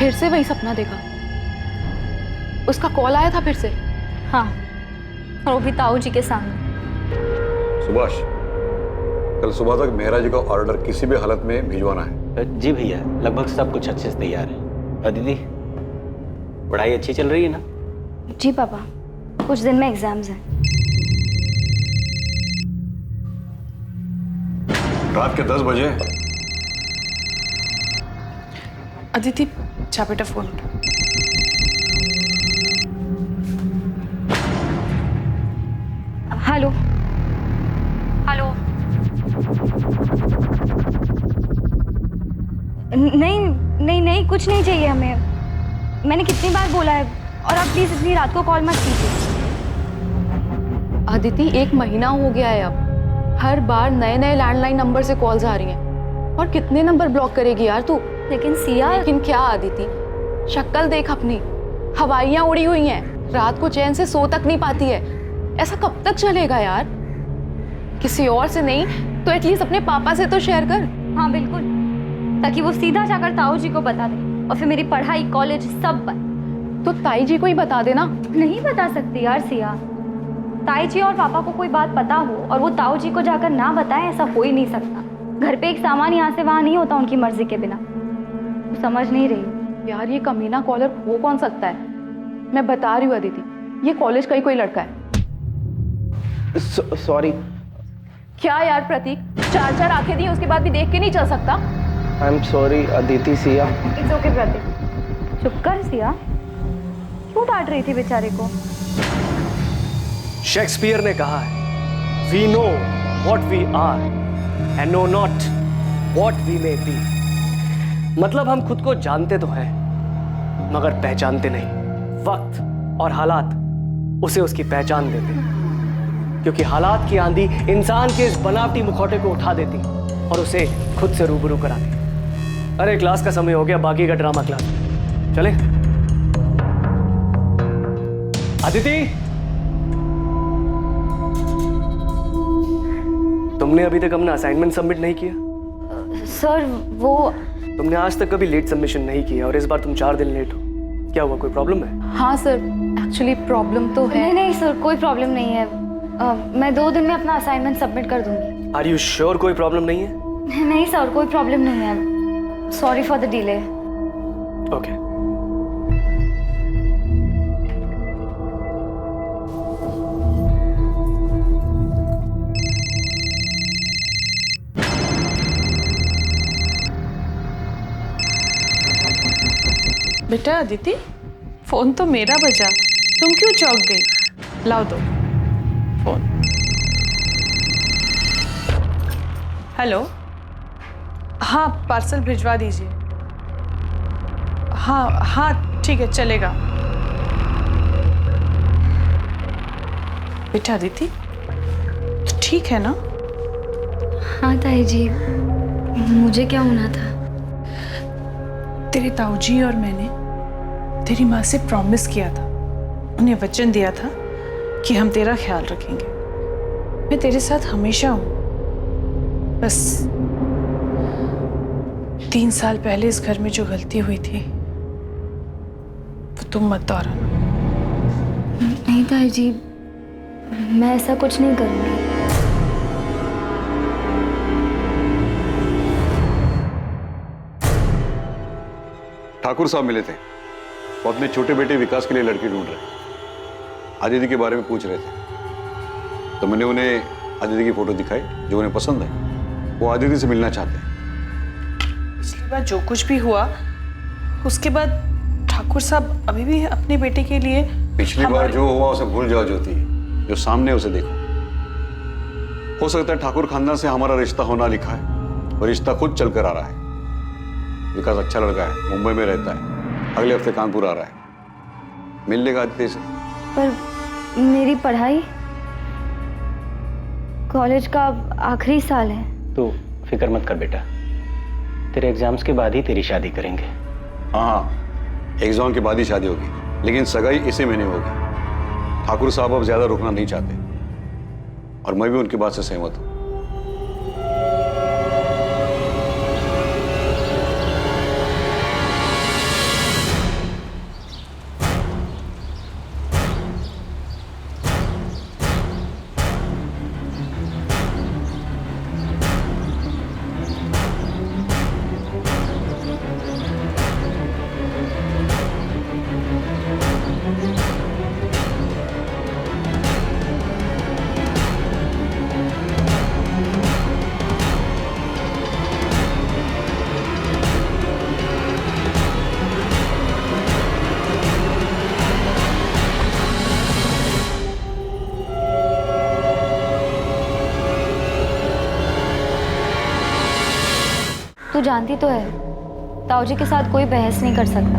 फिर से वही सपना देखा? उसका कॉल आया था फिर से? हाँ, और वो भी ताऊ जी के सामने। सुभाष, कल सुबह तक मेहरा जी का ऑर्डर किसी भी हालत में भिजवाना है। जी भैया, लगभग सब कुछ अच्छे से तैयार है। दीदी, पढ़ाई अच्छी चल रही है ना? जी पापा, कुछ दिन में एग्जाम्स हैं। रात के 10 बजे। अदिति, जा बेटा फोन उठा। Hello hello. नहीं नहीं नहीं, कुछ नहीं चाहिए हमें। मैंने कितनी बार बोला है, और आप प्लीज इतनी रात को कॉल मत कीजिए। अदिति, 1 महीना हो गया है अब। हर बार नए नए लैंडलाइन नंबर से कॉल्स आ रही हैं। और कितने नंबर ब्लॉक करेगी यार तू? लेकिन सिया। लेकिन क्या अदिति, शक्ल देख अपनी, हवाइयां उड़ी हुई हैं, रात को चैन से सो तक नहीं पाती है। ऐसा कब तक चलेगा यार? किसी और से नहीं तो एटलीस्ट अपने पापा से तो शेयर कर। हाँ बिल्कुल, ताकि वो सीधा जाकर ताऊ जी को बता दे, और फिर मेरी पढ़ाई, कॉलेज सब बंद। तो ताई जी को ही बता देना। नहीं बता सकती यार सिया। ताई जी और पापा को कोई बात पता हो और वो ताऊ जी को जाकर ना बताएं, ऐसा हो ही नहीं सकता। घर पे एक सामान यहाँ से वहाँ नहीं होता उनकी मर्जी के बिना। तो समझ नहीं रही यार, ये कमीना कॉलर हो कौन सकता है? मैं बता रही हूँ अदिति, ये कॉलेज का ही कोई लड़का है। सॉरी। क्या यार प्रतीक, 4 आंखें दी उसके बाद भी देख के नहीं चल सकता? I am sorry Aditi. Siya, it's okay Prateek, चुप कर सिया। क्यों डांट रही थी बेचारे को? शेक्सपियर ने कहा है, we know what we are and know not what we may be. मतलब हम खुद को जानते तो हैं, मगर पहचानते नहीं। वक्त और हालात उसे उसकी पहचान देते हैं, क्योंकि हालात की आंधी इंसान के इस बनावटी मुखौटे को उठा देती और उसे खुद से रूबरू कराती। अरे क्लास का समय हो गया, बाकी का ड्रामा क्लास में। चले अदिति, तुमने अभी तक अपना असाइनमेंट सबमिट नहीं किया? सर वो तुमने आज तक कभी लेट सबमिशन नहीं किया और इस बार तुम 4 दिन लेट हो। क्या हुआ, कोई प्रॉब्लम है? हाँ सर, एक्चुअली प्रॉब्लम तो है। नहीं नहीं सर, कोई प्रॉब्लम नहीं है। मैं 2 दिन में अपना असाइनमेंट सबमिट कर दूंगी। आर यू श्योर कोई प्रॉब्लम नहीं है? नहीं सर, कोई प्रॉब्लम नहीं है। Sorry for the delay. Okay. बेटा अदिति, फोन तो मेरा बजा, तुम क्यों चौंक गई? लाओ दो फोन। हेलो, हाँ पार्सल भिजवा दीजिए। हाँ हाँ ठीक है, चलेगा। बेटा अदिति, तो ठीक है ना? हाँ ताई जी, मुझे क्या होना था? तेरे ताऊजी और मैंने तेरी माँ से प्रॉमिस किया था, उन्हें वचन दिया था कि हम तेरा ख्याल रखेंगे। मैं तेरे साथ हमेशा हूं। बस 3 साल पहले इस घर में जो गलती हुई थी वो तुम मत दोहराना। नहीं ताई जी, मैं ऐसा कुछ नहीं करूंगी। ठाकुर साहब मिले थे, वो अपने छोटे बेटे विकास के लिए लड़की ढूंढ रहे। आदिति के बारे में पूछ रहे थे, तो मैंने उन्हें आदिति की फोटो दिखाई जो उन्हें पसंद है। वो आदिति से मिलना चाहते हैं। पिछली बार जो कुछ भी हुआ उसके बाद ठाकुर साहब अभी भी अपने बेटे के लिए पिछली बार जो हुआ उसे भूल जाओ ज्योति, जो सामने उसे देखो। हो सकता है ठाकुर खानदान से हमारा रिश्ता होना लिखा है और रिश्ता खुद चलकर आ रहा है। विकास अच्छा लड़का है, मुंबई में रहता है, अगले हफ्ते कानपुर आ रहा है। मिल लेगा आदित्य से। पर मेरी पढ़ाई, कॉलेज का आखिरी साल है। तो फिक्र मत कर बेटा, तेरे एग्जाम्स के बाद ही तेरी शादी करेंगे। हाँ, एग्जाम के बाद ही शादी होगी, लेकिन सगाई इसी महीने होगी। ठाकुर साहब अब ज्यादा रुकना नहीं चाहते और मैं भी उनकी बात से सहमत हूँ। जानती तो है, ताऊ जी के साथ कोई बहस नहीं कर सकता।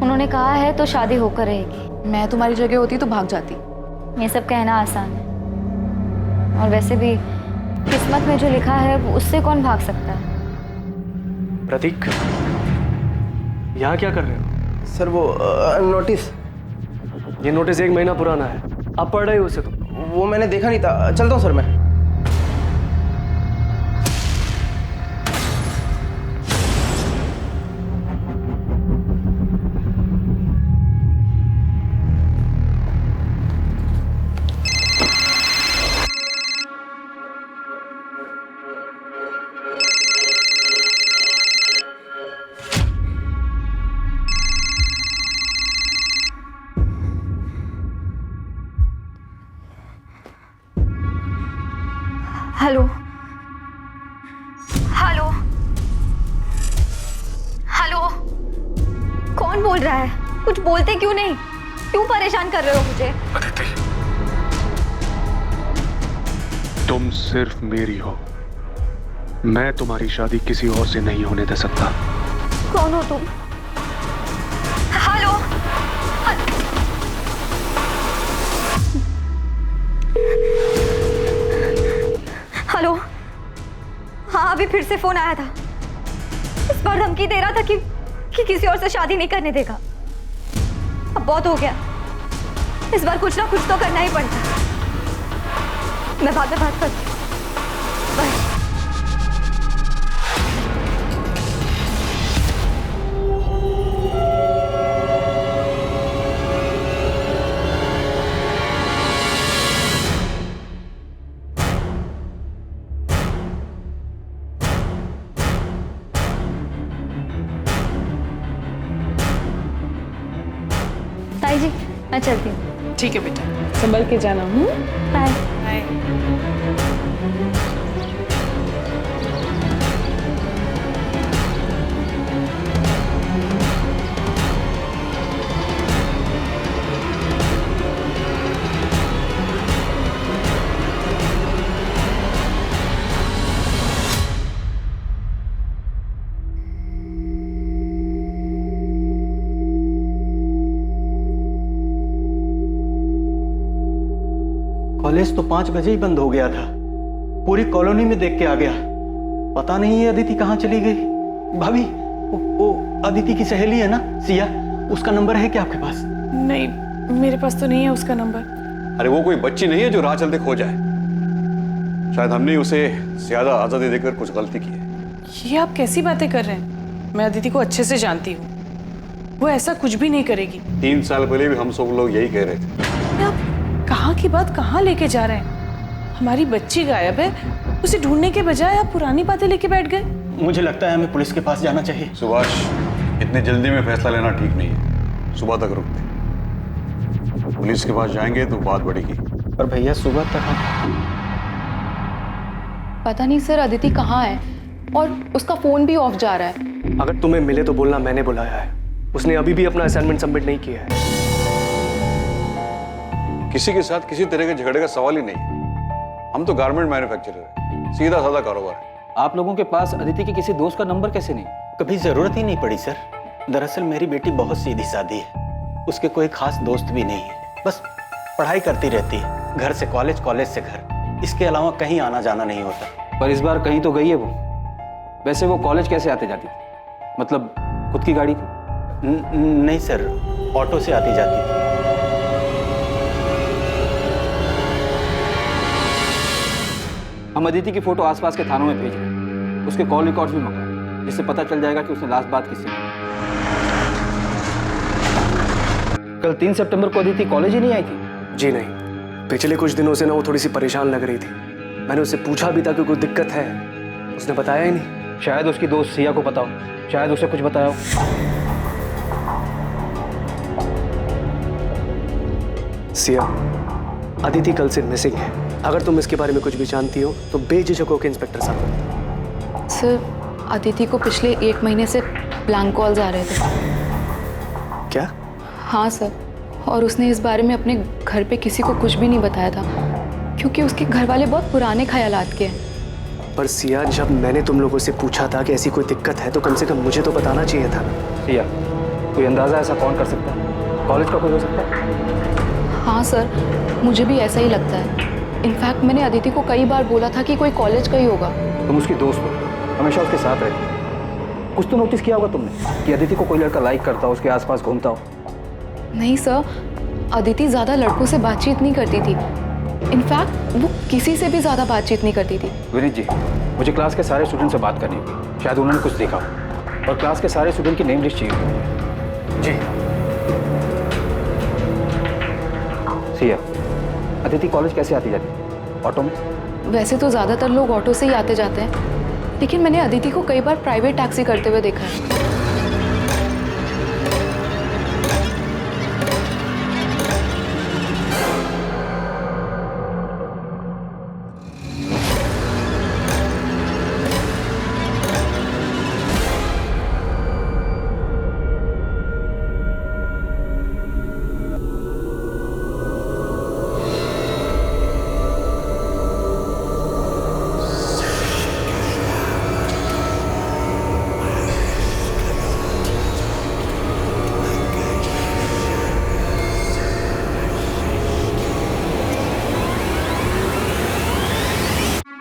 उन्होंने कहा है तो शादी होकर रहेगी। मैं तुम्हारी जगह होती तो भाग जाती। ये सब कहना आसान है, और वैसे भी किस्मत में जो लिखा है उससे कौन भाग सकता है। प्रतीक, यहाँ क्या कर रहे हो? सर वो नोटिस, ये नोटिस 1 महीना पुराना है, आप पढ़ रहे हो उसे? तो वो मैंने देखा नहीं था। चलता हूँ सर मैं। हेलो हेलो हेलो, कौन बोल रहा है? कुछ बोलते क्यों नहीं? क्यों परेशान कर रहे हो मुझे? अदिति, तुम सिर्फ मेरी हो। मैं तुम्हारी शादी किसी और से नहीं होने दे सकता। कौन हो तुम? हेलो हेलो, हाँ अभी फिर से फोन आया था। इस बार धमकी दे रहा था कि किसी और से शादी नहीं करने देगा। अब बहुत हो गया, इस बार कुछ ना कुछ तो करना ही पड़ता है। मैं बाद में बात करती हूँ। बाय। ताई जी, मैं चलती हूँ। ठीक है बेटा, संभल के जाना। बाय। बाय। कॉलेज तो 5 बजे ही बंद हो गया था। पूरी कॉलोनी में देख के आ गया। पता नहीं ये अदिति कहाँ चली गई। भाभी, वो अदिति की सहेली है ना, सिया, उसका नंबर है क्या आपके पास? नहीं, मेरे पास तो नहीं है उसका नंबर। अरे वो कोई बच्ची नहीं है जो राह चलते खो जाए। शायद हमने उसे ज्यादा आजादी देकर कुछ गलती की है। ये आप कैसी बातें कर रहे हैं? मैं अदिति को अच्छे से जानती हूँ, वो ऐसा कुछ भी नहीं करेगी। 3 साल पहले भी हम सब लोग यही कह रहे थे। आप कहाँ की बात कहाँ लेके जा रहे हैं? हमारी बच्ची गायब है, उसे ढूंढने के बजाय आप पुरानी बातें लेके बैठ गए। मुझे लगता है हमें पुलिस के पास जाना चाहिए। सुभाष, इतनी जल्दी में फैसला लेना ठीक नहीं है। सुबह तक रुकते, पुलिस के पास जाएंगे तो बात बढ़ेगी। पर भैया सुबह तक पता नहीं सर अदिति कहाँ है, और उसका फोन भी ऑफ जा रहा है। अगर तुम्हें मिले तो बोलना मैंने बुलाया है। उसने अभी भी अपना असाइनमेंट सबमिट नहीं किया है। किसी के साथ किसी तरह के झगड़े का सवाल ही नहीं है। हम तो गारमेंट मैन्युफैक्चरर है, सीधा साधा कारोबार है। आप लोगों के पास अदिति के किसी दोस्त का नंबर कैसे नहीं? कभी जरूरत ही नहीं पड़ी सर। दरअसल मेरी बेटी बहुत सीधी सादी है, उसके कोई खास दोस्त भी नहीं है। बस पढ़ाई करती रहती है, घर से कॉलेज, कॉलेज से घर, इसके अलावा कहीं आना जाना नहीं होता। पर इस बार कहीं तो गई है वो। वैसे वो कॉलेज कैसे आते जाती थी? मतलब खुद की गाड़ी थी? नहीं सर, ऑटो से आती जाती थी। हम अदिति की फोटो आसपास के थानों में भेज रहे हैं, उसके कॉल रिकॉर्ड्स भी मंगवाए, जिससे पता चल जाएगा कि उसने लास्ट बात किससे की। कल 3 सितंबर को अदिति कॉलेज ही नहीं आई थी? जी नहीं, पिछले कुछ दिनों से ना वो थोड़ी सी परेशान लग रही थी। मैंने उससे पूछा भी था कि कोई दिक्कत है, उसने बताया ही नहीं। शायद उसकी दोस्त सिया को पता हो, शायद उसे कुछ बताया हो। सिया, अदिति कल से मिसिंग है। अगर तुम इसके बारे में कुछ भी जानती हो तो बेझिझक होकर इंस्पेक्टर साहब को बताओ। सर अदिति को पिछले 1 महीने से ब्लैंक कॉल्स आ रहे थे। क्या? हाँ सर, और उसने इस बारे में अपने घर पे किसी को कुछ भी नहीं बताया था, क्योंकि उसके घर वाले बहुत पुराने ख्यालात के हैं। पर सिया, जब मैंने तुम लोगों से पूछा था कि ऐसी कोई दिक्कत है तो कम से कम मुझे तो बताना चाहिए था। सिया, कोई अंदाजा ऐसा कौन कर सकता है? कॉलेज का कोई हो सकता है? हाँ सर, मुझे भी ऐसा ही लगता है। इनफैक्ट मैंने अदिति को कई बार बोला था कि कोई कॉलेज का ही होगा। तुम उसकी दोस्त हो, हमेशा उसके साथ रहती हो। कुछ तो नोटिस किया होगा तुमने कि अदिति को कोई लड़का लाइक करता हो, उसके आसपास घूमता हो। नहीं सर, अदिति ज़्यादा लड़कों से बातचीत नहीं करती थी। इनफैक्ट वो किसी से भी ज़्यादा बातचीत नहीं करती थी। विनीत जी, मुझे क्लास के सारे स्टूडेंट से बात करनी होगी, शायद उन्होंने कुछ देखा हो, और क्लास के सारे स्टूडेंट की नेम लिस्ट चाहिए होगी। जी। सिया, अदिति कॉलेज कैसे आती जाती? ऑटो में? वैसे तो ज़्यादातर लोग ऑटो से ही आते जाते हैं, लेकिन मैंने अदिति को कई बार प्राइवेट टैक्सी करते हुए देखा है।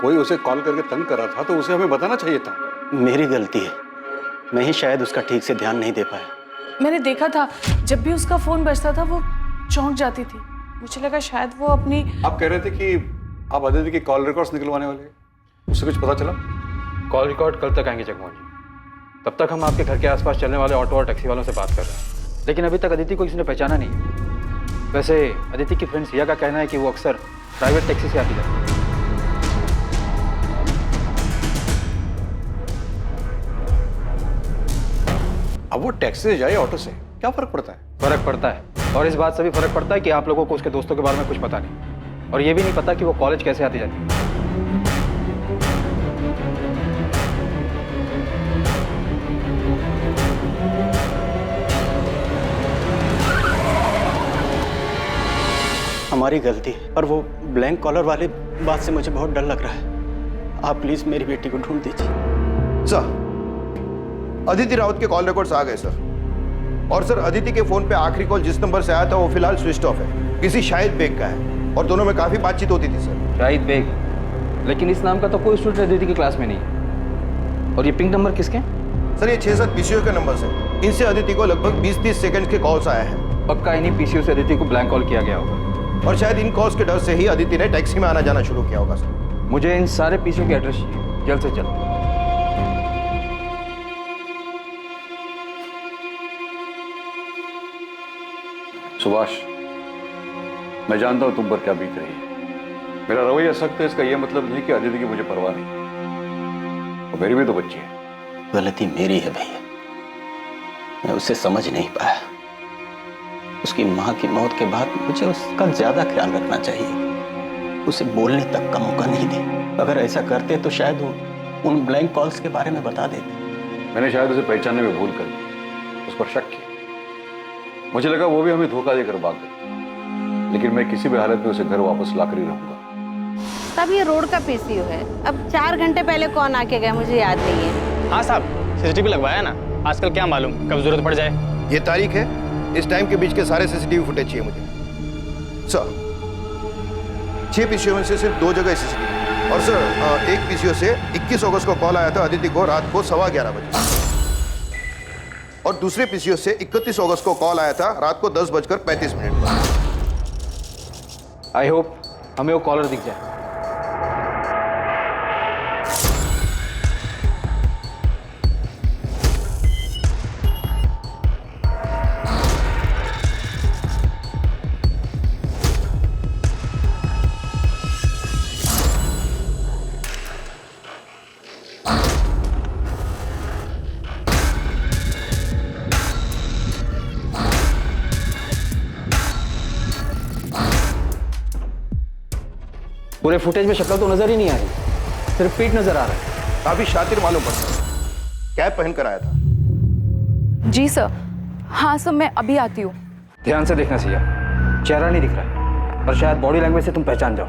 कोई उसे कॉल करके तंग कर रहा था तो उसे हमें बताना चाहिए था। मेरी गलती है, मैं ही शायद उसका ठीक से ध्यान नहीं दे पाया। मैंने देखा था जब भी उसका फोन बजता था वो चौंक जाती थी। मुझे लगा शायद वो अपनी। आप कह रहे थे कि आप अदिति की कॉल रिकॉर्ड्स निकलवाने वाले हैं, उससे कुछ पता चला? कॉल रिकॉर्ड कल तक आएंगे जगमोहन जी। तब तक हम आपके घर के आसपास चलने वाले ऑटो और टैक्सी वालों से बात कर रहे हैं, लेकिन अभी तक अदिति को किसी ने पहचाना नहीं। वैसे अदिति की फ्रेंड सिया का कहना है कि वो अक्सर प्राइवेट टैक्सी से आती है। अब वो टैक्सी से जाए ऑटो से क्या फर्क पड़ता है? फर्क पड़ता है, और इस बात से भी फर्क पड़ता है कि आप लोगों को उसके दोस्तों के बारे में कुछ पता नहीं, और ये भी नहीं पता कि वो कॉलेज कैसे आती जाती है। हमारी गलती है, पर वो ब्लैंक कॉलर वाली बात से मुझे बहुत डर लग रहा है। आप प्लीज मेरी बेटी को ढूंढ दीजिए। सर, अदिति राउत के कॉल रिकॉर्ड्स आ गए सर। और सर, अदिति के फोन पे आखिरी कॉल जिस नंबर से आया था वो फिलहाल स्विच ऑफ है, किसी शाहिद बेग का है, और दोनों में काफी बातचीत होती थी सर। शाहिद बेग? लेकिन इस नाम का तो कोई स्टूडेंट अदिति की क्लास में नहीं है। और ये पिंक नंबर किसके? सर, ये 6-7 पीसीओ के नंबर है। इनसे अदिति को लगभग 20-30 सेकंड के कॉल्स आए हैं। पक्का इन्हीं पीसीओ से अदिति को ब्लैंक कॉल किया गया होगा, और शायद इन कॉल्स के डर से ही अदिति ने टैक्सी में आना जाना शुरू किया होगा सर। मुझे इन सारे पीसीओ के एड्रेस चाहिए, जल्द से जल्द। सुभाष, मैं जानता हूं तुम पर क्या बीत रही है। मेरा रवैया सख्त है, इसका यह मतलब नहीं कि अदिति की मुझे परवाह नहीं। और मेरी भी तो बच्ची है। गलती मेरी है भैया, मैं उसे समझ नहीं पाया। उसकी माँ की मौत के बाद मुझे उसका ज्यादा ख्याल रखना चाहिए, उसे बोलने तक का मौका नहीं दे। अगर ऐसा करते तो शायद वो उन ब्लैंक कॉल्स के बारे में बता देते। मैंने शायद उसे पहचानने में भूल कर दी, उस पर शक किया। मुझे लगा वो भी हमें धोखा देकर भाग गई, लेकिन मैं किसी भी हालत में उसे घर वापस लाकर ही रहूंगा। तब ये रोड का पीसीओ है। अब 4 घंटे पहले कौन आके गया मुझे याद नहीं है। हाँ साहब, सीसीटीवी लगवाया ना, आजकल क्या मालूम कब जरूरत पड़ जाए। ये तारीख है, इस टाइम के बीच के सारे सीसीटीवी फुटेज चाहिए मुझे सर। 6 पीसीओ में से सिर्फ 2 जगह सीसीटीवी। और सर, एक पीसीओ से 21 अगस्त को कॉल आया था अदिति को रात को 11:15 बजे, और दूसरे पीसीओ से 31 अगस्त को कॉल आया था रात को 10:35 पर। आई होप हमें वो कॉलर दिख जाए। पूरे फुटेज में शक्ल तो नजर ही नहीं आ रही, सिर्फ पीठ नजर आ रहा है। काफी शातिर मालूम पड़ता है। कैप पहन कर आया था। जी सर। हाँ सर, मैं अभी आती हूँ। ध्यान से देखना सिया, चेहरा नहीं दिख रहा है, पर शायद बॉडी लैंग्वेज से तुम पहचान जाओ।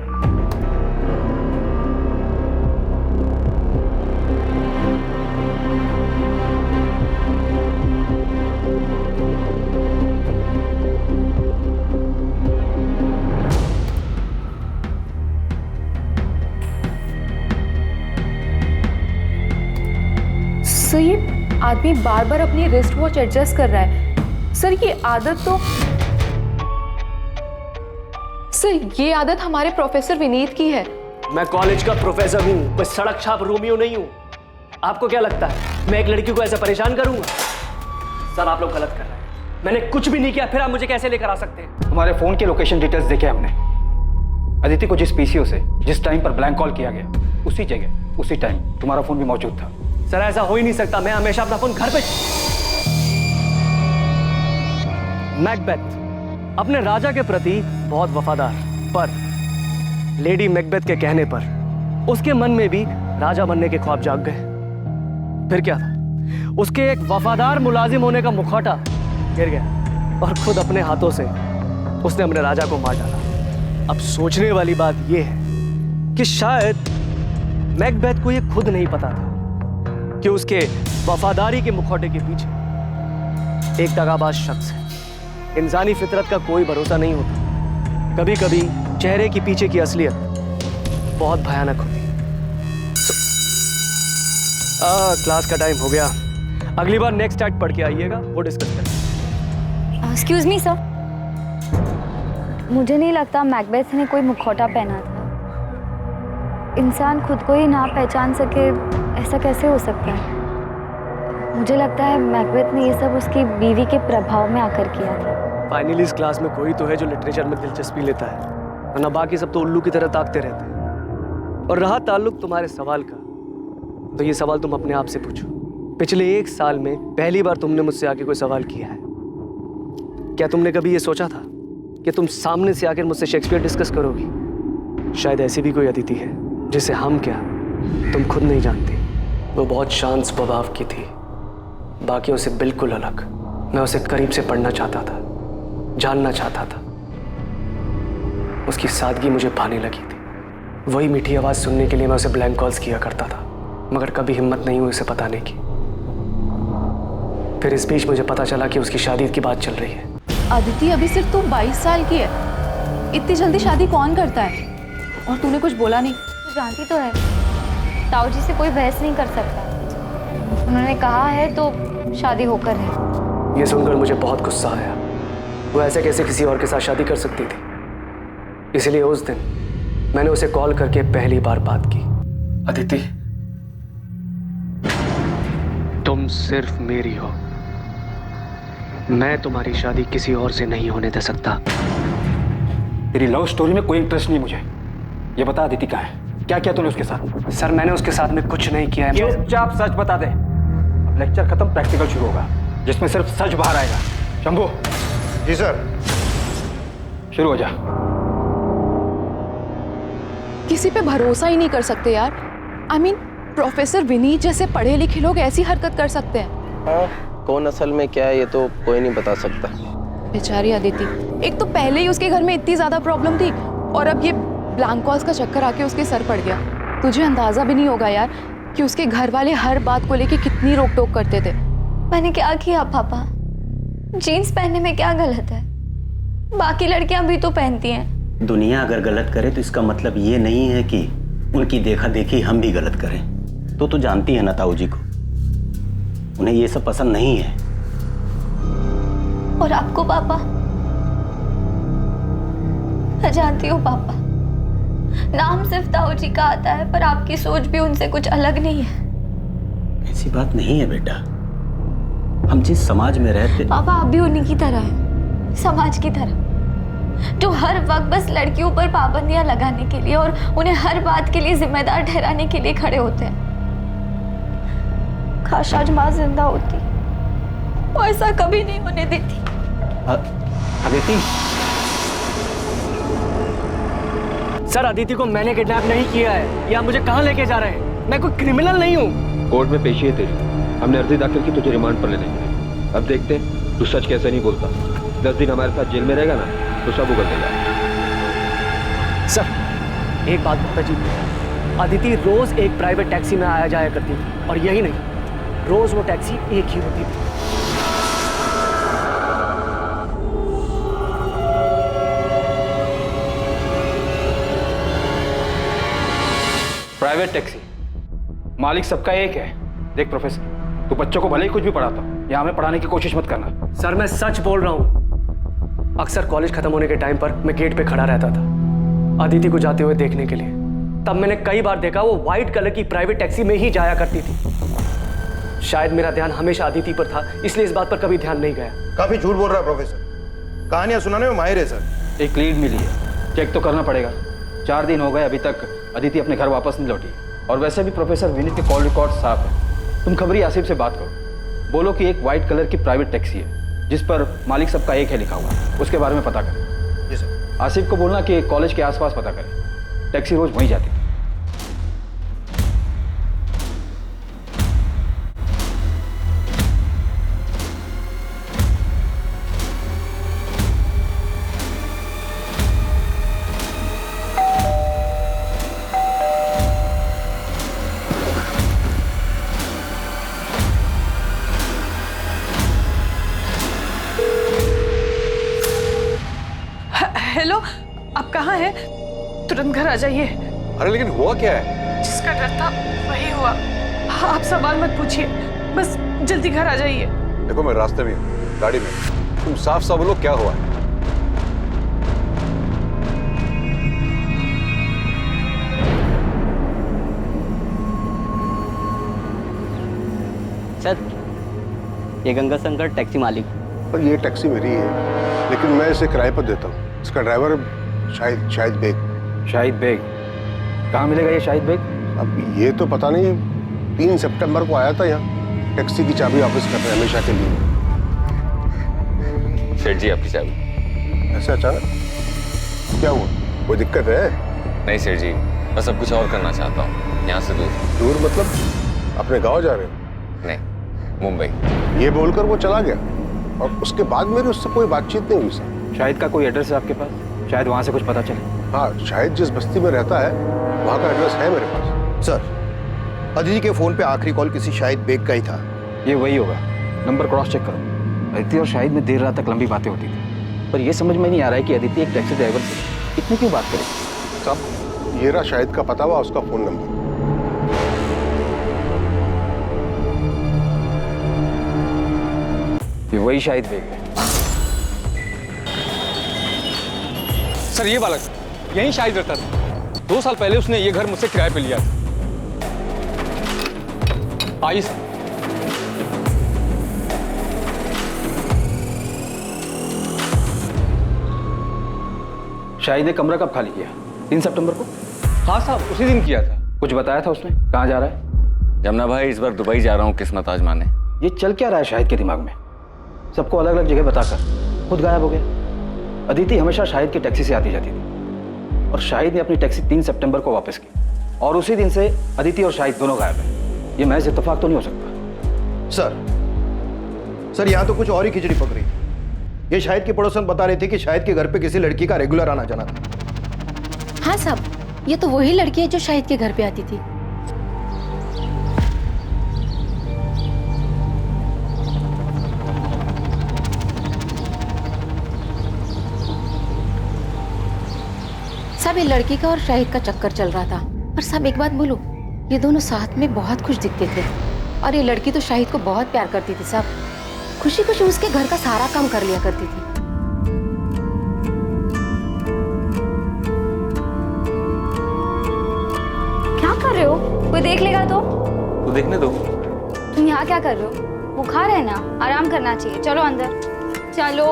आदमी बार बार अपनी रिस्ट वॉच एडजस्ट कर रहा है। सर ये आदत तो ये आदत हमारे प्रोफेसर विनीत की है। मैं कॉलेज का प्रोफेसर हूँ, कोई सड़क छाप रोमियो नहीं हूँ। आपको क्या लगता है मैं एक लड़की को ऐसे परेशान करूंगा? सर आप लोग गलत कर रहे हैं, मैंने कुछ भी नहीं किया, फिर आप मुझे कैसे लेकर आ सकते हैं? हमारे फोन के लोकेशन डिटेल्स देखे हमने। अदिति को जिस पीसीओ से जिस टाइम पर ब्लैंक कॉल किया गया, उसी जगह उसी टाइम तुम्हारा फोन भी मौजूद था। सर ऐसा हो ही नहीं सकता, मैं हमेशा अपना फोन घर पे। मैकबेथ अपने राजा के प्रति बहुत वफादार, पर लेडी मैकबेथ के कहने पर उसके मन में भी राजा बनने के ख्वाब जाग गए। फिर क्या था, उसके एक वफादार मुलाजिम होने का मुखौटा गिर गया और खुद अपने हाथों से उसने अपने राजा को मार डाला। अब सोचने वाली बात यह है कि शायद मैकबेथ को यह खुद नहीं पता था कि उसके वफादारी के मुखौटे के पीछे एक दगाबाज शख्स है। इंसानी फितरत का कोई भरोसा नहीं होता, कभी कभी चेहरे के पीछे की असलियत बहुत भयानक होती है। क्लास का टाइम हो गया, अगली बार नेक्स्ट एक्ट पढ़ के आइएगा, वो डिस्कस करेंगे। एक्सक्यूज मी सर, मुझे नहीं लगता मैकबेथ ने कोई मुखौटा पहना था। इंसान खुद को ही ना पहचान सके, ऐसा कैसे हो सकता है? मुझे लगता है मैकबेथ ने ये सब उसकी बीवी के प्रभाव में आकर किया था। फाइनली इस क्लास में कोई तो है जो लिटरेचर में दिलचस्पी लेता है, वरना बाकी सब तो उल्लू की तरह ताकते रहते हैं। और रहा ताल्लुक तुम्हारे सवाल का, तो ये सवाल तुम अपने आप से पूछो। पिछले 1 साल में पहली बार तुमने मुझसे आके कोई सवाल किया है? क्या तुमने कभी ये सोचा था कि तुम सामने से आकर मुझसे शेक्सपियर डिस्कस करोगी? शायद ऐसी भी कोई अदिति है जिसे हम क्या तुम खुद नहीं जानती। वो बहुत शांत स्वभाव की थी, बाकियों से बिल्कुल अलग। मैं उसे करीब से पढ़ना चाहता था, जानना चाहता था। उसकी सादगी मुझे भाने लगी थी। वही मीठी आवाज सुनने के लिए मैं उसे ब्लैंक कॉल्स किया करता था, मगर कभी हिम्मत नहीं हुई उसे बताने की। फिर इस बीच मुझे पता चला कि उसकी शादी की बात चल रही है। अदिति अभी सिर्फ तू 22 साल की है, इतनी जल्दी शादी कौन करता है? और तूने कुछ बोला नहीं? तो जानती तो है, ताऊ जी से कोई बहस नहीं कर सकता। उन्होंने कहा है तो शादी होकर है। ये सुनकर मुझे बहुत गुस्सा आया। वो ऐसे कैसे किसी और के साथ शादी कर सकती थी? इसलिए उस दिन मैंने उसे कॉल करके पहली बार बात की। अदिति, तुम सिर्फ मेरी हो, मैं तुम्हारी शादी किसी और से नहीं होने दे सकता। तेरी लव स्टोरी में कोई इंटरेस्ट नहीं मुझे। ये बता अदिति कहाँ है? क्या किया तूने उसके साथ? सर मैंने उसके साथ में कुछ नहीं किया है। चुपचाप सच बता दे। अब लेक्चर खत्म, प्रैक्टिकल शुरू होगा जिसमें सिर्फ सच बाहर आएगा। शंभू। जी सर। शुरू हो जा। किसी पे भरोसा ही नहीं कर सकते यार। I mean, प्रोफेसर विनीत जैसे पढ़े लिखे लोग ऐसी हरकत कर सकते हैं? हाँ, कौन असल में क्या है ये तो कोई नहीं बता सकता। बेचारी अदिति, एक तो पहले ही उसके घर में इतनी ज्यादा प्रॉब्लम थी और अब ये ब्लैंक कॉल्स का चक्कर आके उसके सर पड़ गया। तुझे अंदाजा भी नहीं होगा यार कि उसके घर वाले हर बात को लेके कितनी रोक टोक करते थे। मैंने क्या किया पापा? जीन्स पहनने में क्या गलत है? बाकी लड़कियां भी तो पहनती हैं। दुनिया अगर गलत करे तो इसका मतलब ये नहीं है कि उनकी देखा देखी हम भी गलत करें। तो जानती है ना ताऊ जी को, उन्हें ये सब पसंद नहीं है। और आपको पापा? मैं जानती हूँ पापा, नाम सिर्फ ताऊ जी का आता है पर आपकी सोच भी उनसे कुछ अलग नहीं है। ऐसी बात नहीं है बेटा, हम जिस समाज में रहते। पापा आप भी उन्हीं की तरह हैं, समाज की तरह, जो हर वक्त बस लड़कियों पर पाबंदियां लगाने के लिए और उन्हें हर बात के लिए जिम्मेदार ठहराने के लिए खड़े होते हैं। काश आज माँ जिंदा होती, वो ऐसा कभी नहीं होने देती। अदिति। सर अदिति को मैंने किडनैप नहीं किया है। या मुझे कहाँ लेके जा रहे हैं? मैं कोई क्रिमिनल नहीं हूँ। कोर्ट में पेशी है तेरी, हमने अर्जी दाखिल की तुझे रिमांड पर लेने के लिए। अब देखते हैं तू सच कैसे नहीं बोलता। 10 दिन हमारे साथ जेल में रहेगा ना तो सब उगल देगा। सर एक बात बहुत अजीब है, अदिति रोज एक प्राइवेट टैक्सी में आया जाया करती थी, और यही नहीं, रोज वो टैक्सी एक ही होती थी। प्राइवेट टैक्सी, मालिक सबका एक है। देख प्रोफेसर, तू बच्चों को भले ही कुछ भी पढ़ाता, यहाँ हमें पढ़ाने की कोशिश मत करना। सर मैं सच बोल रहा हूँ। अक्सर कॉलेज खत्म होने के टाइम पर मैं गेट पे खड़ा रहता था अदिति को जाते हुए देखने के लिए। तब मैंने कई बार देखा वो व्हाइट कलर की प्राइवेट टैक्सी में ही जाया करती थी। शायद मेरा ध्यान हमेशा अदिति पर था, इसलिए इस बात पर कभी ध्यान नहीं गया। काफी झूठ बोल रहा है प्रोफेसर, कहानियां सुनाने में माहिर है सर। एक लीड मिली है, चेक तो करना पड़ेगा। 4 दिन हो गए अभी तक अदिति अपने घर वापस नहीं लौटी। और वैसे भी प्रोफेसर विनीत के कॉल रिकॉर्ड साफ है। तुम खबरी आसिफ से बात करो, बोलो कि एक व्हाइट कलर की प्राइवेट टैक्सी है जिस पर मालिक सबका एक है लिखा हुआ, उसके बारे में पता करें। जी सर। आसिफ को बोलना कि कॉलेज के आसपास पता करें, टैक्सी रोज वहीं जाती है। हेलो, आप कहाँ हैं? तुरंत घर आ जाइए। अरे लेकिन हुआ क्या है? जिसका डर था वही हुआ। हाँ, आप सवाल मत पूछिए, बस जल्दी घर आ जाइए। देखो मैं रास्ते में हूँ, गाड़ी में। तुम साफ साफ बोलो क्या हुआ है? सर ये गंगा शंकर टैक्सी मालिक। पर ये टैक्सी मेरी है, लेकिन मैं इसे किराए पर देता हूँ। इसका ड्राइवर शाहिद बेग। शाहिद बेग? कहाँ मिलेगा ये शाहिद बेग? अब ये तो पता नहीं, 3 सितंबर को आया था यहाँ, टैक्सी की चाबी वापस कर रहे हैं हमेशा के लिए। सेठ जी आपकी चाबी। ऐसे अचानक क्या हुआ? कोई दिक्कत है? नहीं सेठ जी, मैं सब कुछ और करना चाहता हूँ, यहाँ से दूर। दूर मतलब अपने गांव जा रहे हो? नहीं, मुंबई। ये बोलकर वो चला गया और उसके बाद मेरी उससे कोई बातचीत नहीं हुई सर। शाहिद का कोई एड्रेस है आपके पास? शायद वहाँ से कुछ पता चले। हाँ, शायद जिस बस्ती में रहता है वहाँ का एड्रेस है मेरे पास। सर अदिति के फोन पे आखिरी कॉल किसी शाहिद बेग का ही था। ये वही होगा, नंबर क्रॉस चेक करो। अदिति और शाहिद में देर रात तक लंबी बातें होती थी, पर यह समझ में नहीं आ रहा है कि अदिति एक टैक्सी ड्राइवर से इतनी क्यों बात करेगी। साहब ये रहा शाहिद का पता हुआ, उसका फोन नंबर। ये वही शाहिद बेग है। सर ये बालक यहीं शाहिद रहता था। 2 साल पहले उसने ये घर मुझसे किराए पे लिया था। आइए सर। शाहिद ने कमरा कब खाली किया? 3 सितंबर को? हाँ साहब उसी दिन किया था। कुछ बताया था उसने? कहाँ जा रहा है? जमुना भाई इस बार दुबई जा रहा हूँ किस्मत आजमाने। ये चल क्या रहा है शाहिद के दिमाग में? सबको अलग अलग जगह बताकर खुद गायब हो गया। अदिति हमेशा शाहिद की टैक्सी से आती जाती थी और शाहिद ने अपनी टैक्सी 3 सितंबर को वापस की और उसी दिन से अदिति और शाहिद दोनों गायब हैं। ये महज इत्तेफाक तो नहीं हो सकता। सर यहाँ तो कुछ और ही खिचड़ी पक रही है। ये शाहिद की पड़ोसन बता रहे थे कि शाहिद के घर पे किसी लड़की का रेगुलर आना जाना था। हाँ साहब, ये तो वही लड़की है जो शाहिद के घर पे आती थी। सब ये लड़की का और शाहिद का चक्कर चल रहा था। पर सब एक बात बोलो, ये दोनों साथ में बहुत खुश दिखते थे और ये लड़की तो शाहिद को बहुत प्यार करती थी। सब खुशी खुशी उसके घर का सारा काम कर लिया करती थी। क्या कर रहे हो? कोई देख लेगा तो? तू देखने दो। तुम यहाँ क्या कर रहे हो? बुखार है ना, आराम करना चाहिए। चलो अंदर चलो।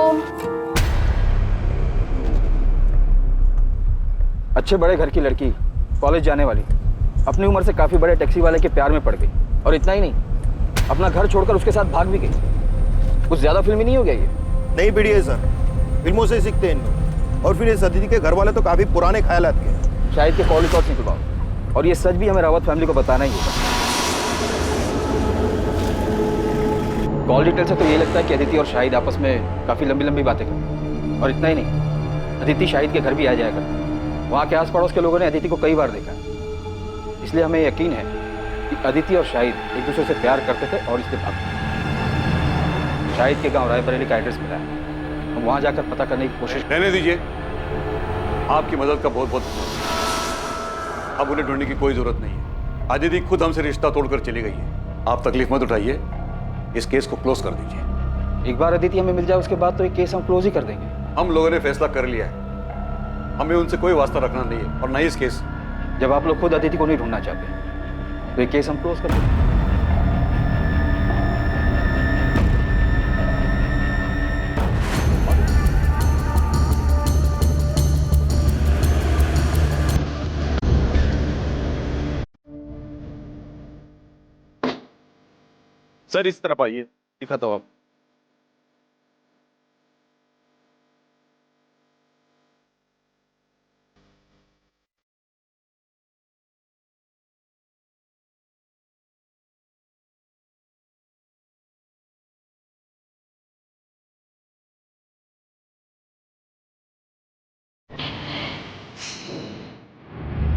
अच्छे बड़े घर की लड़की, कॉलेज जाने वाली, अपनी उम्र से काफी बड़े टैक्सी वाले के प्यार में पड़ गई और इतना ही नहीं, अपना घर छोड़कर उसके साथ भाग भी गई। कुछ ज्यादा फिल्मी नहीं हो गया ये? नहीं पीढ़ी है सर, फिल्मों से सीखते हैं इन। और फिर इस अदिति के घर वाले तो काफी पुराने ख्यालात के। शाहिद के कॉल रिकॉर्ड निकलवाओ और ये सच भी हमें रावत फैमिली को बताना ही होगा। कॉल डिटेल से तो ये लगता है कि अदिति और शाहिद आपस में काफी लंबी लंबी बातें करते और इतना ही नहीं, अदिति शाहिद के घर भी आ जाया करती। वहाँ के आस पड़ोस के लोगों ने अदिति को कई बार देखा, इसलिए हमें यकीन है कि अदिति और शाहिद एक दूसरे से प्यार करते थे और इसलिए भागते। शाहिद के गांव रायबरेली का एड्रेस मिला है, हम वहाँ जाकर पता करने की कोशिश। रहने दीजिए, आपकी मदद का बहुत बहुत धन्यवाद। अब उन्हें ढूंढने की कोई जरूरत नहीं है। अदिति खुद हमसे रिश्ता तोड़कर चली गई है। आप तकलीफ मत उठाइए, इस केस को क्लोज कर दीजिए। एक बार अदिति हमें मिल जाए उसके बाद तो ये केस हम क्लोज ही कर देंगे। हम लोगों ने फैसला कर लिया है, हमें उनसे कोई वास्ता रखना नहीं है और नहीं इस केस। जब आप लोग खुद अदिति को नहीं ढूंढना चाहते तो ये केस हम क्लोज कर देंगे। सर इस तरफ आइए, दिखाता हूँ आप।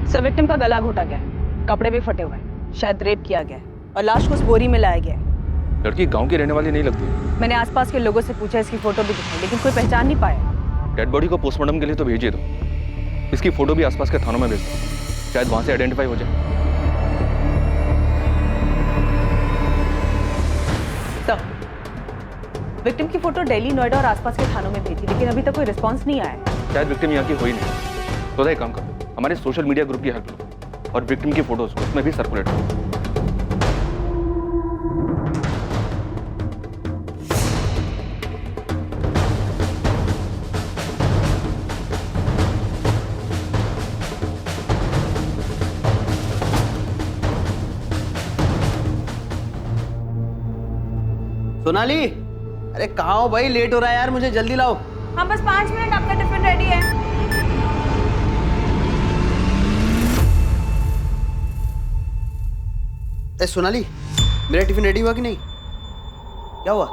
सर विक्टिम का गला घोटा गया है, कपड़े भी फटे हुए हैं, शायद रेप किया गया है और लाश को उस बोरी में लाया गया है। लड़की गांव की रहने वाली नहीं लगती। मैंने आसपास के लोगों से पूछा, इसकी फोटो भी दिखाई, लेकिन कोई पहचान नहीं पाया। डेड बॉडी को पोस्टमार्टम के लिए तो भेजिए दो, इसकी फोटो भी आसपास के थानों में भेज दो, शायद वहां से आइडेंटिफाई हो जाए। सर विक्टिम की फोटो दिल्ली, नोएडा और आसपास के थानों में भेजी, लेकिन अभी तक कोई रिस्पॉन्स नहीं आया। शायद विक्टिम यहाँ की हो ही नहीं। तो एक काम कर दो, हमारे सोशल मीडिया ग्रुप की हेल्प लो और विक्टिम की फोटोज उसमें भी सर्कुलेट करो। सोनाली, अरे कहाँ हो भाई? लेट हो रहा है यार, मुझे जल्दी लाओ। हाँ बस 5 मिनट, आपका टिफिन रेडी है। ए सोनाली, मेरा टिफिन रेडी हुआ कि नहीं? क्या हुआ?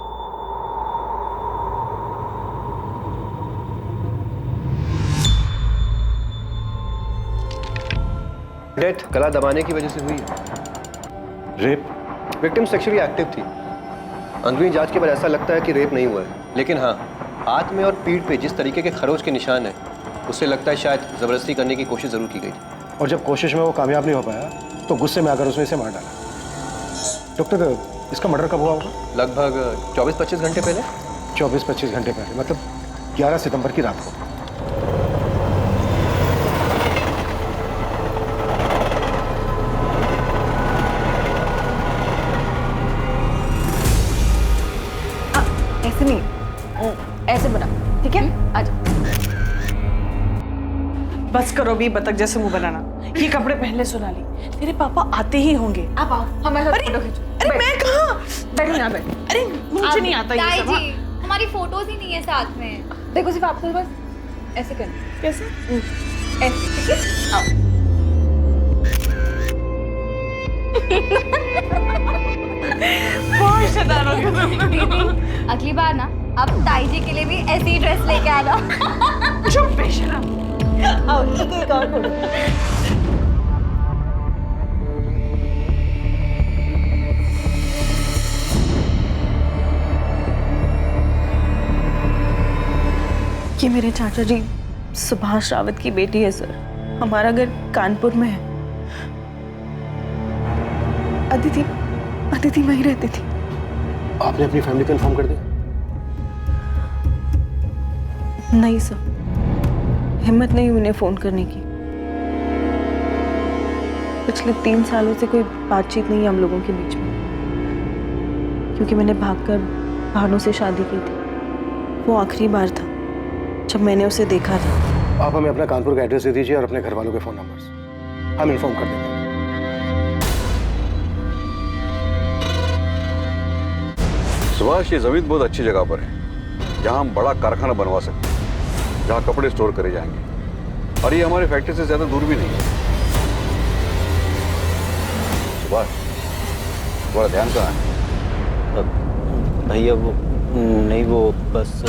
डेथ गला दबाने की वजह से हुई है। रेप? विक्टिम सेक्सुअली एक्टिव थी। अंदरूनी जांच के बाद ऐसा लगता है कि रेप नहीं हुआ है, लेकिन हाँ, हाथ में और पीठ पे जिस तरीके के खरोच के निशान है, उससे लगता है शायद जबरदस्ती करने की कोशिश जरूर की गई थी। और जब कोशिश में वो कामयाब नहीं हो पाया तो गुस्से में आकर उसने इसे मार डाला। डॉक्टर, इसका मर्डर कब हुआ होगा? लगभग 24-25 घंटे पहले। 24-25 घंटे पहले, मतलब 11 सितंबर की रात को। ऐसे नहीं, ऐसे बना, ठीक है? आजा। बस करो भी बतख जैसे मुंह बनाना। ये कपड़े पहन ले सोनाली, तेरे पापा आते ही होंगे। आप आओ, हमारे साथ फोटो खींचो। अरे मैं कहाँ? बैठो यहाँ बैठो। अरे मुझे नहीं आता ये सब। जी, हमारी फोटोज ही नहीं है साथ में। देखो सिर्फ आपको बस ऐसे करना। कैसे? ऐसे, ठीक है? आओ। बहुत शैतान हो गया तुम। अगली बार ना अब ताई जी के लिए भी ऐसी ड्रेस लेके आना। चुप बेशरम। आओ, एक और फोटो। ये मेरे चाचा जी सुभाष रावत की बेटी है सर। हमारा घर कानपुर में है। अदिति वहीं रहती थी। आपने अपनी फैमिली को इन्फॉर्म कर दिया? नहीं सर, हिम्मत नहीं उन्हें फोन करने की। पिछले 3 सालों से कोई बातचीत नहीं है हम लोगों के बीच में, क्योंकि मैंने भागकर भानु से शादी की थी। वो आखिरी बार था जब मैंने उसे देखा था। आप हमें अपना कानपुर का एड्रेस दे दीजिए और अपने घर वालों के फोन नंबर्स, हम इन्फॉर्म कर देंगे। सुभाष, ये जमीन बहुत अच्छी जगह पर है, जहां हम बड़ा कारखाना बनवा सकते हैं, जहां कपड़े स्टोर करे जाएंगे, और ये हमारी फैक्ट्री से ज्यादा दूर भी नहीं है। सुभाष, थोड़ा ध्यान कहाँ है? भैया वो नहीं, वो बस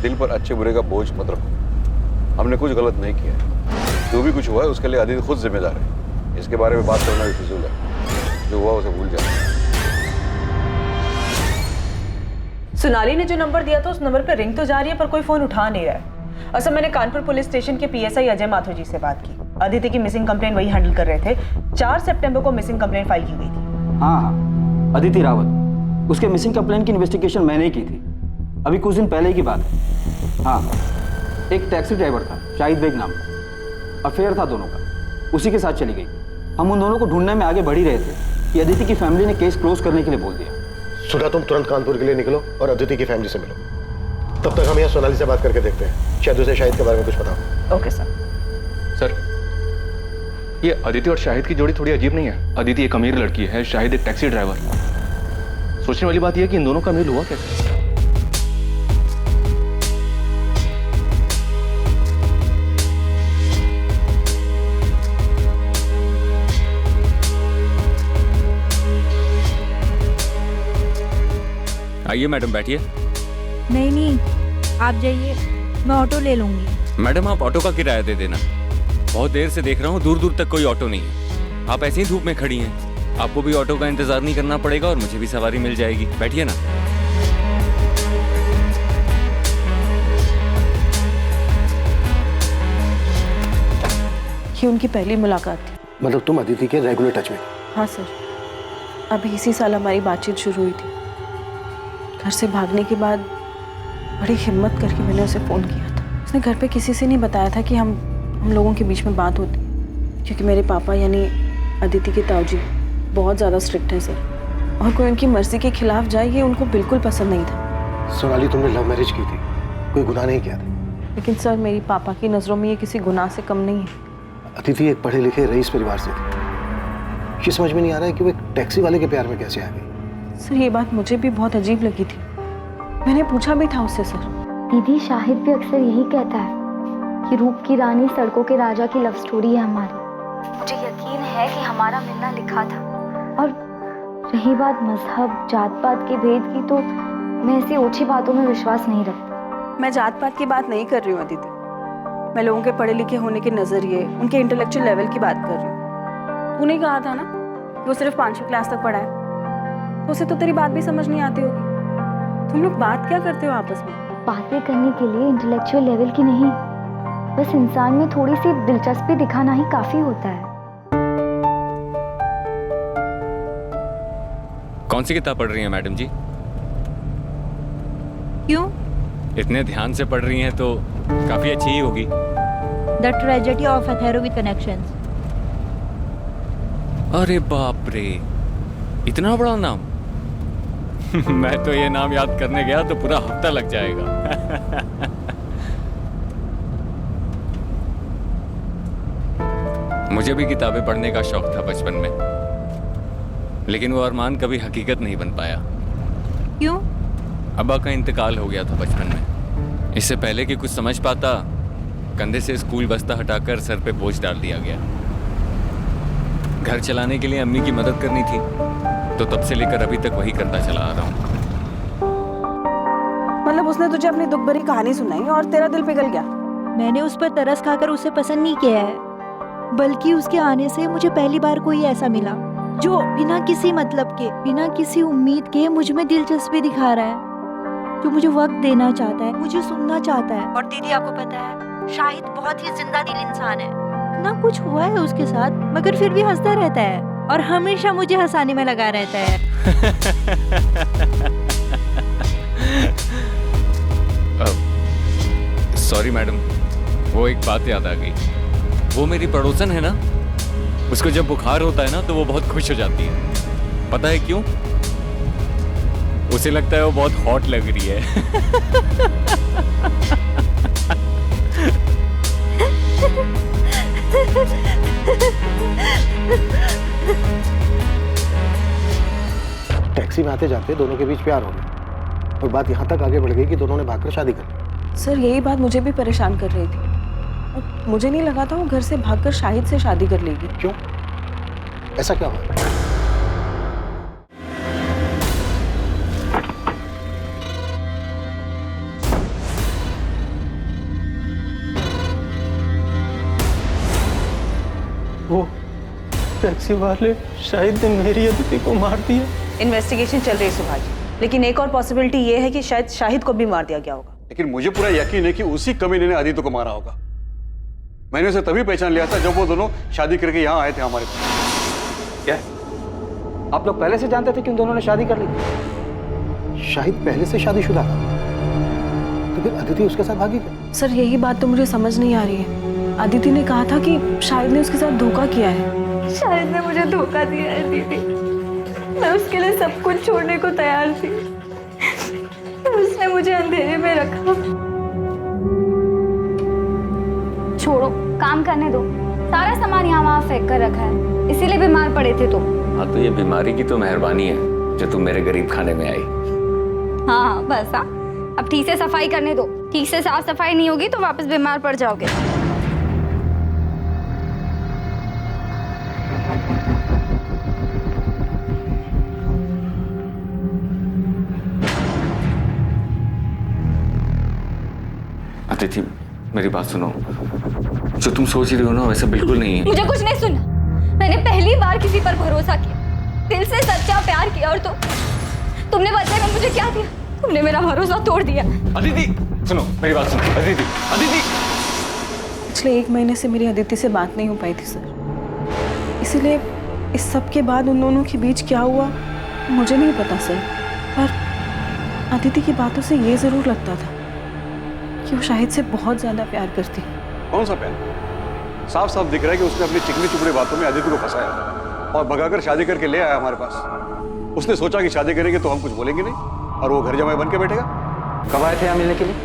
दिल पर अच्छे बुरे का बोझ मत रखो। हमने कुछ गलत नहीं किया है। जो भी कुछ हुआ है उसके लिए अदिति खुद जिम्मेदार है। इसके बारे में बात करना भी फिजूल है। जो हुआ उसे भूल जाओ। सोनाली ने जो नंबर दिया था उस नंबर पर रिंग तो जा रही है, पर कोई फोन उठा नहीं रहा है। असल मैंने कानपुर पुलिस स्टेशन के पीएसआई अजय माथुर जी से बात की। अदिति की मिसिंग कंप्लेंट वही हैंडल कर रहे थे। 4 सितंबर को मिसिंग कंप्लेंट फाइल की गई थी। हाँ, अदिति रावत उसके मिसिंग कंप्लेंट की इन्वेस्टिगेशन मैंने ही की थी, अभी कुछ दिन पहले की बात है। हाँ, एक टैक्सी ड्राइवर था शाहिद बेग नाम का, अफेयर था दोनों का, उसी के साथ चली गई। हम उन दोनों को ढूंढने में आगे बढ़ ही रहे थे कि अदिति की फैमिली ने केस क्लोज करने के लिए बोल दिया। सुधा, तुम तुरंत कानपुर के लिए निकलो और अदिति की फैमिली से मिलो। तब तक हम यहाँ सोनाली से बात करके देखते हैं, शायद उसे शाहिद के बारे में कुछ पता हो। Okay sir. सर, ये अदिति और शाहिद की जोड़ी थोड़ी अजीब नहीं है? अदिति एक अमीर लड़की है, शाहिद एक टैक्सी ड्राइवर। सोचने वाली बात यह है कि इन दोनों का मेल हुआ कैसे? आइए मैडम, बैठिए। नहीं नहीं, आप जाइए, मैं ऑटो ले लूंगी। मैडम, आप ऑटो का किराया दे देना। बहुत देर से देख रहा हूँ, दूर दूर तक कोई ऑटो नहीं है। आप ऐसी ही धूप में खड़ी हैं, आपको भी ऑटो का इंतजार नहीं करना पड़ेगा और मुझे भी सवारी मिल जाएगी। बैठिए ना। ये उनकी पहली मुलाकात थी। मतलब तुम अदिति के रेगुलर टच में? हाँ सर, अभी इसी साल हमारी बातचीत शुरू हुई थी। घर से भागने के बाद बड़ी हिम्मत करके मैंने उसे फ़ोन किया था। उसने घर पे किसी से नहीं बताया था कि हम लोगों के बीच में बात होती, क्योंकि मेरे पापा यानी अदिति के ताऊजी बहुत ज़्यादा स्ट्रिक्ट हैं सर, और कोई उनकी मर्जी के खिलाफ जाए ये उनको बिल्कुल पसंद नहीं था। सोनाली, तुमने लव मैरिज की थी, कोई गुनाह नहीं किया था। लेकिन सर, मेरी पापा की नज़रों में ये किसी गुनाह से कम नहीं है। अदिति एक पढ़े लिखे रईस परिवार से थी। ये समझ में नहीं आ रहा है कि वो एक टैक्सी वाले के प्यार में कैसे आ गई। सर, ये बात मुझे भी बहुत अजीब लगी थी। मैंने पूछा भी था उससे। सर, दीदी, शाहिद भी अक्सर यही कहता है कि रूप की रानी सड़कों के राजा की लव स्टोरी है हमारी। मुझे यकीन है कि हमारा मिलना लिखा था। और रही बात मजहब जात पात के भेद की, तो मैं ऐसी ओछी बातों में विश्वास नहीं रखती। मैं जात पात की बात नहीं कर रही हूँ अदिति, मैं लोगों के पढ़े लिखे होने के नज़रिए, उनके इंटेलेक्चुअल लेवल की बात कर रही हूँ। तूने कहा था ना कि वो सिर्फ 5वीं क्लास तक पढ़ा है, तो उसे तो तेरी बात भी समझ नहीं आती होगी। तुम लोग बात क्या करते हो आपस में? बातें करने के लिए इंटेलेक्चुअल लेवल की नहीं, बस इंसान में थोड़ी सी दिलचस्पी दिखाना ही काफी होता है। कौन सी किताब पढ़ रही हैं मैडम जी? क्यों? इतने ध्यान से पढ़ रही हैं तो काफी अच्छी ही होगी। द ट्रेजेडी ऑफ अथेरो विद कनेक्शंस। अरे बाप रे, इतना बड़ा नाम! मैं तो ये नाम याद करने गया तो पूरा हफ्ता लग जाएगा। मुझे भी किताबें पढ़ने का शौक था बचपन में, लेकिन वो अरमान कभी हकीकत नहीं बन पाया। क्यों? अब्बा का इंतकाल हो गया था बचपन में। इससे पहले कि कुछ समझ पाता, कंधे से स्कूल बस्ता हटाकर सर पे बोझ डाल दिया गया। घर चलाने के लिए अम्मी की मदद करनी थी, तो तब से लेकर अभी तक वही करता चला आ रहा हूँ। मतलब उसने तुझे अपनी दुख भरी कहानी सुनाई और तेरा दिल पिघल गया? मैंने उस पर तरस खाकर उसे पसंद नहीं किया है, बल्कि उसके आने से मुझे पहली बार कोई ऐसा मिला जो बिना किसी मतलब के, बिना किसी उम्मीद के मुझ में दिलचस्पी दिखा रहा है, जो मुझे वक्त देना चाहता है, मुझे सुनना चाहता है। और दीदी, आपको पता है, शाहिद बहुत ही जिंदा दिल इंसान है। ना कुछ हुआ है उसके साथ, मगर फिर भी हंसता रहता है और हमेशा मुझे हंसाने में लगा रहता है। सॉरी मैडम, वो एक बात याद आ गई। वो मेरी पड़ोसन है ना, उसको जब बुखार होता है ना तो वो बहुत खुश हो जाती है। पता है क्यों? उसे लगता है वो बहुत हॉट लग रही है। टैक्सी में आते जाते दोनों के बीच प्यार हो गया और बात यहाँ तक आगे बढ़ गई कि दोनों ने भागकर शादी कर ली। सर, यही बात मुझे भी परेशान कर रही थी। और मुझे नहीं लगा था वो घर से भागकर शाहिद से शादी कर लेगी। क्यों? ऐसा क्या हुआ? वो टैक्सी वाले शाहिद ने मेरी अदिति को मार दिया। इन्वेस्टिगेशन चल रही है सुभाष जी, लेकिन एक और पॉसिबिलिटी ये है कि शायद शाहिद को भी मार दिया गया होगा। लेकिन मुझे पूरा यकीन है कि उसी कमीने ने अदिति को मारा होगा। मैंने उसे तभी पहचान लिया था जब वो दोनों शादी करके यहाँ आए थे हमारे पास। क्या? आप लोग पहले से जानते थे कि उन दोनों ने शादी कर ली? शाहिद पहले से शादीशुदा था, तो फिर अदिति उसके साथ भागी क्या? सर यही बात तो मुझे समझ नहीं आ रही है। अदिति ने कहा था कि शाहिद ने उसके साथ धोखा किया है। शाहिद ने मुझे धोखा दिया है दीदी। मैं उसके लिए सब कुछ छोड़ने को तैयार थी, पर उसने मुझे अंधेरे में रखा। छोड़ो, काम करने दो। सारा सामान यहाँ वहाँ फेंक कर रखा है, इसीलिए बीमार पड़े थे तुम। हाँ, तो ये बीमारी की तो मेहरबानी है जो तुम मेरे गरीब खाने में आई। हाँ बस। हाँ, अब ठीक से सफाई करने दो। ठीक से साफ सफाई नहीं होगी तो वापस बीमार पड़ जाओगे। अतिथि, मेरी बात सुनो। जो तुम सोच रही हो ना वैसा बिल्कुल नहीं है। मुझे कुछ नहीं सुनना। मैंने पहली बार किसी पर भरोसा किया, दिल से सच्चा प्यार किया, और तुमने बदले में मुझे क्या दिया? तुमने मेरा भरोसा तोड़ दिया। अदिति सुनो, मेरी बात सुनो। अदिति, अदिति। पिछले 1 महीने से मेरी अदिति से बात नहीं हो पाई थी सर, इसीलिए इस सब के बाद उन दोनों के बीच क्या हुआ मुझे नहीं पता सर। पर अदिति की बातों से ये जरूर लगता था कि वो शाहिद से बहुत ज्यादा प्यार करती है। कौन सा प्यार? साफ साफ दिख रहा है कि उसने अपनी चिकनी चुपड़ी बातों में अदिति को फंसाया और भगाकर शादी करके ले आया हमारे पास। उसने सोचा कि शादी करेंगे तो हम कुछ बोलेंगे नहीं और वो घर जमाई बन के बैठेगा। कब आए थे यहाँ मिलने के लिए?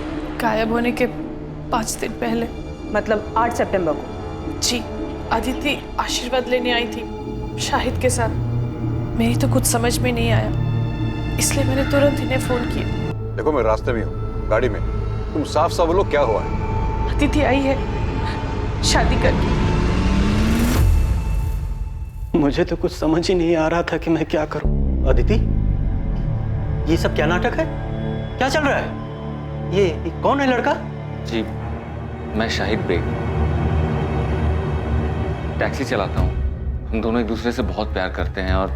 गायब होने के 5 दिन पहले। मतलब 8 सितंबर को? जी, अदिति आशीर्वाद लेने आई थी शाहिद के साथ। मेरी तो कुछ समझ में नहीं आया, इसलिए मैंने तुरंत इन्हें फोन किया। देखो मैं रास्ते में हूँ, गाड़ी में। तुम साफ साफ बोलो क्या हुआ है? अदिति आई है शादी करके। मुझे तो कुछ समझ ही नहीं आ रहा था कि मैं क्या करूं। अदिति, ये सब क्या नाटक है? क्या चल रहा है? ये कौन है लड़का? जी, मैं शाहिद बेग, टैक्सी चलाता हूँ। हम दोनों एक दूसरे से बहुत प्यार करते हैं और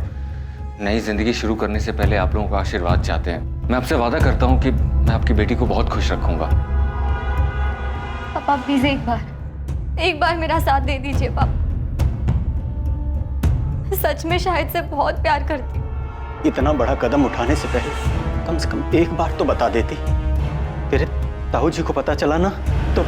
नई जिंदगी शुरू करने से पहले आप लोगों का आशीर्वाद चाहते हैं। मैं आपसे वादा करता हूँ कि मैं आपकी बेटी को बहुत खुश रखूंगा। पापा प्लीज एक बार मेरा साथ दे दीजिए पापा। सच में शाहिद से बहुत प्यार करती हूँ। इतना बड़ा कदम उठाने से पहले कम से कम एक बार तो बता देती। तेरे ताऊ जी को पता चला ना तो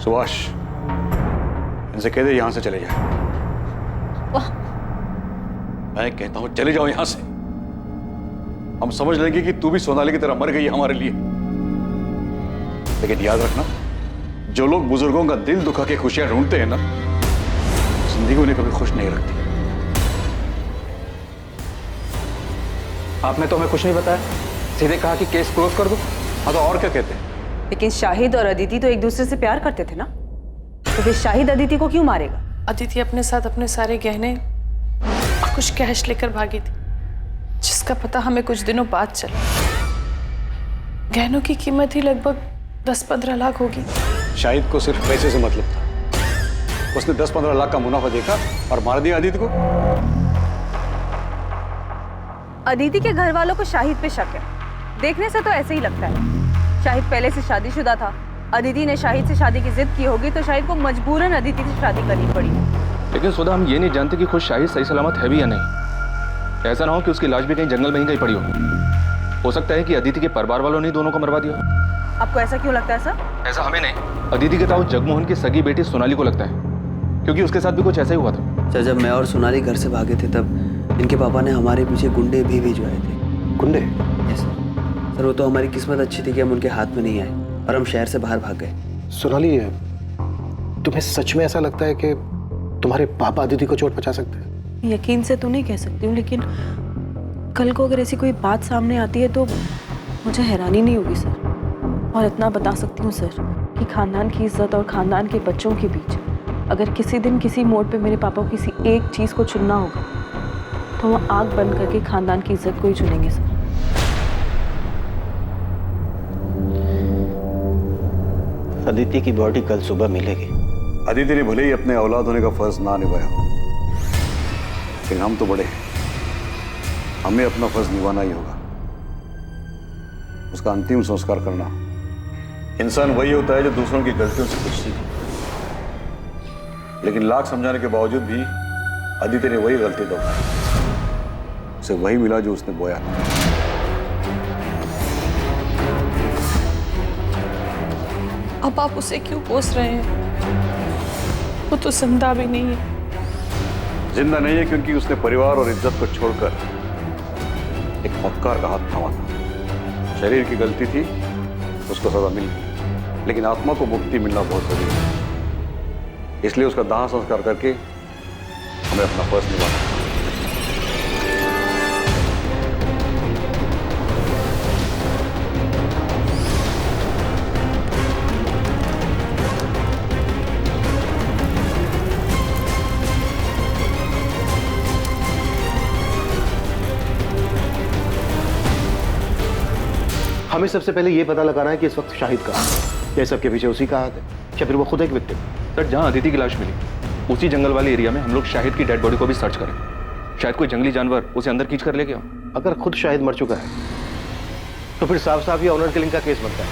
सुभाष, इनसे कह दे यहां से चले जाए। मैं कहता हूं चले जाओ यहां से। हम समझ लेंगे कि तू भी सोनाली की तरह मर गई है हमारे लिए। लेकिन याद रखना, जो लोग बुजुर्गों का दिल दुखा के खुशियां ढूंढते हैं ना, जिंदगी उन्हें कभी खुश नहीं रखती। आपने तो हमें कुछ नहीं बताया, सीधे कहा कि केस क्लोज कर दो। हाँ तो और क्या कहते हैं? लेकिन शाहिद और अदिति तो एक दूसरे से प्यार करते थे ना, तो फिर शाहिद अदिति को क्यों मारेगा? अदिति अपने साथ अपने सारे गहने और कुछ कैश लेकर भागी थी, जिसका पता हमें कुछ दिनों बाद चला। गहनों की कीमत ही लगभग 10-15 लाख होगी। शाहिद को सिर्फ पैसे से मतलब था। उसने 10-15 लाख का मुनाफा देखा और मार दिया अदिति को। अदिति के घर वालों को शाहिद पे शक है। देखने से तो ऐसे ही लगता है। शाहिद पहले से शादीशुदा था। अदिति ने शाहिद से शादी की जिद की होगी तो शाहिद को मजबूरन अदिति से शादी करनी पड़ी। लेकिन सुधा, हम ये नहीं जानते कि खुद शाहिद सही सलामत है भी या नहीं। ऐसा ना हो कि उसकी लाश भी कहीं जंगल में ही कहीं पड़ी हो सकता है कि अदिति के परिवार वालों ने दोनों को मरवा दिया। आपको ऐसा क्यों लगता है सर? ऐसा हमें नहीं, अदिति के ताऊ जगमोहन की सगी बेटी सोनाली को लगता है, क्योंकि उसके साथ भी कुछ ऐसा ही हुआ था। सर, जब मैं और सोनाली घर से भागे थे तब इनके पापा ने हमारे पीछे गुंडे भी भिजवाए थे। गुंडे? यस सर, वो तो हमारी किस्मत अच्छी थी कि हम उनके हाथ में नहीं आए और हम शहर से बाहर भाग गए। सोनाली, तुम्हें सच में ऐसा लगता है कि तुम्हारे पापा अदिति को चोट पहुंचा सकते हैं? यकीन से तो नहीं कह सकती हूँ, लेकिन कल को अगर ऐसी कोई बात सामने आती है तो मुझे हैरानी नहीं होगी सर। और इतना बता सकती हूँ सर कि खानदान की इज्जत और खानदान के बच्चों के बीच अगर किसी दिन किसी मोड़ पे मेरे पापा को किसी एक चीज़ को चुनना होगा तो वो आंख बंद करके खानदान की इज्जत को ही चुनेंगे सर। अदिति की बॉडी कल सुबह मिलेगी। अदिति ने भले ही अपने औलाद होने का फर्ज ना निभाया, लेकिन हम तो बड़े हैं, हमें अपना फर्ज निभाना ही होगा। उसका अंतिम संस्कार करना। इंसान वही होता है जो दूसरों की गलतियों से कुछ सीखे। लेकिन लाख समझाने के बावजूद भी अदिति ने वही गलती दोहराई। उसे वही मिला जो उसने बोया था। अब आप उसे क्यों कोस रहे हैं? वो तो जिंदा भी नहीं है। जिंदा नहीं है क्योंकि उसने परिवार और इज्जत को छोड़कर एक मक्कार का हाथ थामा था। शरीर की गलती थी, उसको सजा मिल गई, लेकिन आत्मा को मुक्ति मिलना बहुत जरूरी है। इसलिए उसका दाह संस्कार करके हमें अपना फर्ज निभाना है। हमें सबसे पहले ये पता लगाना है कि इस वक्त शाहिद कहाँ है। क्या सबके पीछे उसी का हाथ है या फिर वो खुद एक विक्टिम? सर, जहाँ अदिति की लाश मिली उसी जंगल वाले एरिया में हम लोग शाहिद की डेड बॉडी को भी सर्च करें। शायद कोई जंगली जानवर उसे अंदर खींच कर ले गया। अगर खुद शाहिद मर चुका है तो फिर साफ साफ ये ऑनर किलिंग का केस बनता है,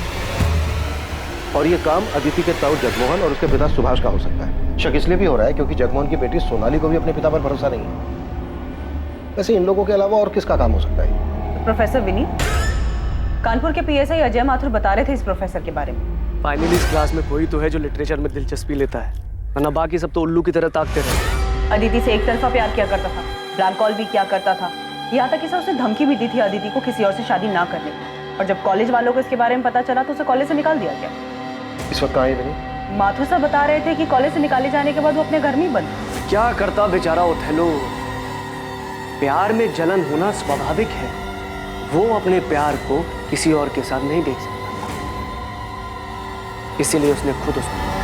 और ये काम अदिति के ताऊ जगमोहन और उसके पिता सुभाष का हो सकता है। शक इसलिए भी हो रहा है क्योंकि जगमोहन की बेटी सोनाली को भी अपने पिता पर भरोसा नहीं है। वैसे इन लोगों के अलावा और किसका काम हो सकता है? प्रोफेसर विनी, कानपुर के पीएसआई अजय माथुर बता रहे थे इस प्रोफेसर के बारे में। फाइनली इस क्लास में कोई तो है जो लिटरेचर में दिलचस्पी लेता है, वरना बाकी सब तो उल्लू की तरह ताकते रहे। अदिति से एक तरफा प्यार किया करता था, ब्लैंक कॉल भी किया करता था, यहाँ तक कि सर उसने धमकी भी दी थी अदिति को किसी और से शादी ना करने की। और जब कॉलेज वालों को इसके बारे में पता चला तो उसे कॉलेज से निकाल दिया गया। इस वक्त कहाँ है विनी? माथुर साहब बता रहे थे कि कॉलेज से निकाले जाने के बाद वो अपने घर में ही बंद। क्या करता बेचारा ओथेलो? प्यार में जलन होना स्वाभाविक है। वो अपने प्यार को किसी और के साथ नहीं देख सकता, इसीलिए उसने खुद उसको